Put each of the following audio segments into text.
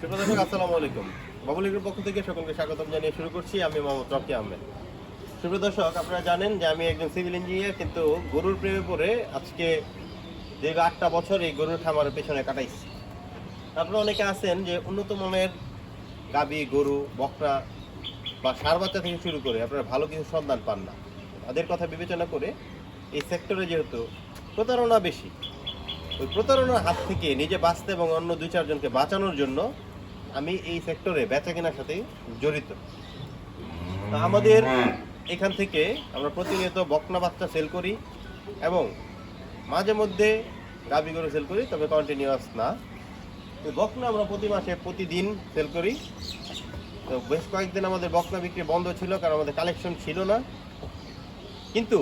সুপ্রিয় দর্শক, আসসালামু আলাইকুম। বাবুল গ্রুপ পক্ষ থেকে সকলকে স্বাগতম জানিয়ে শুরু করছি। আমি মোহাম্মদ রকি আহমেদ। সুপ্রিয় দর্শক, আপনারা জানেন যে আমি একজন সিভিল ইঞ্জিনিয়ার, কিন্তু গরুর প্রেমে পড়ে আজকে দীর্ঘ 8টা বছর এই গরুর খামারের পেছনে কাটাইছি। আপনারা অনেকে আছেন যে উন্নত মানের গাভী, গরু, বকরা বা ষাঁড় বাচ্চা থেকে শুরু করে আপনারা ভালো কিছু সন্ধান পান না। তাদের কথা বিবেচনা করে এই সেক্টরে যেহেতু প্রতারণা বেশি, ওই প্রতারণার হাত থেকে নিজে বাঁচতে এবং অন্য 2-4 জনকে বাঁচানোর জন্য আমি এই সেক্টরে বেচা কেনার সাথে জড়িত। তো আমাদের এখান থেকে আমরা প্রতিনিয়ত বকনা বাচ্চা সেল করি এবং মাঝে মধ্যে গাভী গরু সেল করি, তবে কন্টিনিউয়াস না। তো বকনা আমরা প্রতিদিন সেল করি। তো বেশ কয়েকদিন আমাদের বকনা বিক্রি বন্ধ ছিল, কারণ আমাদের কালেকশন ছিল না। কিন্তু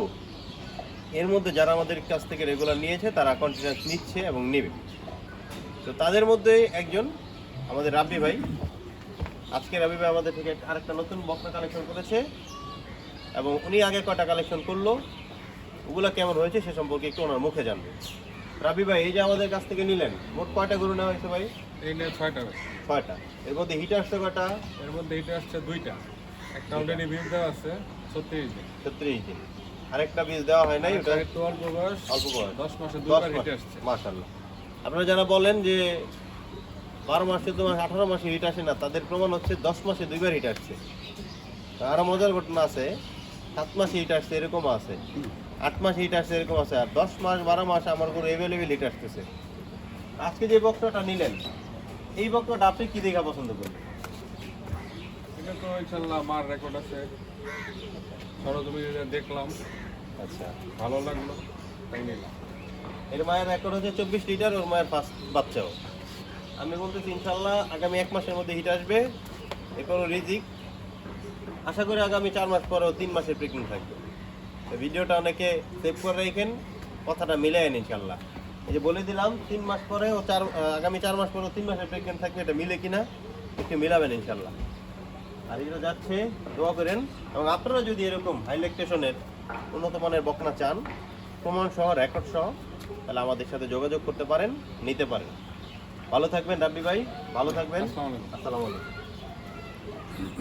এর মধ্যে যারা আমাদের কাছ থেকে রেগুলার নিয়েছে তারা কন্টিনিউয়াস নিচ্ছে এবং নেবে। তো তাদের মধ্যে একজন আমাদের রাব্বি ভাই। আজকে রাব্বি ভাই আমাদের থেকে আরেকটা নতুন বকনা কালেকশন করেছে এবং উনি আগে কয়টা কালেকশন করলো, ওগুলো কেমন হয়েছে সে সম্পর্কে একটু ওনার মুখে জানবো। রাব্বি ভাই, এই যে আমাদের কাছ থেকে নিলেন, মোট কয়টা গরু নেওয়া হয়েছে ভাই? এই নিয়ে 6টা। 6টা। এর মধ্যে হিট আসছে কয়টা? এর মধ্যে এটা আসছে 2টা। একটা অলরেডি বিল দেওয়া আছে 36 দিন। 36 দিন। আরেকটা বীজ দেওয়া হয় নাই, ওটা একটু অল্প বয়স, অল্প বয়স, 10 মাসে দুবার হিট আসছে। মাশাআল্লাহ। আপনারা যারা বলেন যে 12 মাসে 18 মাসে হিট আসে না, তাদের প্রমাণ হচ্ছে 10 মাসে 2বার হিট আসছে। আরো মজার ঘটনা আছে, 7 মাসে হিট আসছে এরকম আছে, 8 মাসে হিট আসছে এরকম আছে, আর 10 মাস 12 মাস আমার কোনো অ্যাভেলেবেল হিট আসতেছে। আজকে যে বকনাটা নিলেন, এই বকনাটা আপনি কি দেখা পছন্দ করলেন? এটা তো ইনশাআল্লাহ মার রেকর্ড আছে, সরজমিনে দেখলাম, আচ্ছা, ভালো লাগলো তাই নিলাম। এর মায়ের রেকর্ড হচ্ছে 24 লিটার, ওর মায়ের ফার্স্ট বাচ্চাও। আমি বলতেছি ইনশাল্লাহ আগামী 1 মাসের মধ্যে হিট আসবে। এরপরও রিজিক, আশা করি আগামী 4 মাস পরেও 3 মাসের প্রেগনেন্ট থাকবে। ভিডিওটা অনেকে সেভ করে রাখেন, কথাটা মিলাই ইনশাল্লাহ। এই যে বলে দিলাম 3 মাস পরে ও আগামী 4 মাস পরেও 3 মাসের প্রেগনেন্ট থাকবে, এটা মিলে কিনা একটু মিলাবেন ইনশাল্লাহ। আর এগুলো যাচ্ছে, দোয়া করেন। এবং আপনারা যদি এরকম হাই ল্যাকটেশনের উন্নত মানের বকনা চান, প্রমাণ সহ, রেকর্ড সহ, তাহলে আমাদের সাথে যোগাযোগ করতে পারেন, নিতে পারেন। ভালো থাকবেন রাব্বি ভাই, ভালো থাকবেন। আসসালামু আলাইকুম। আসসালামু আলাইকুম।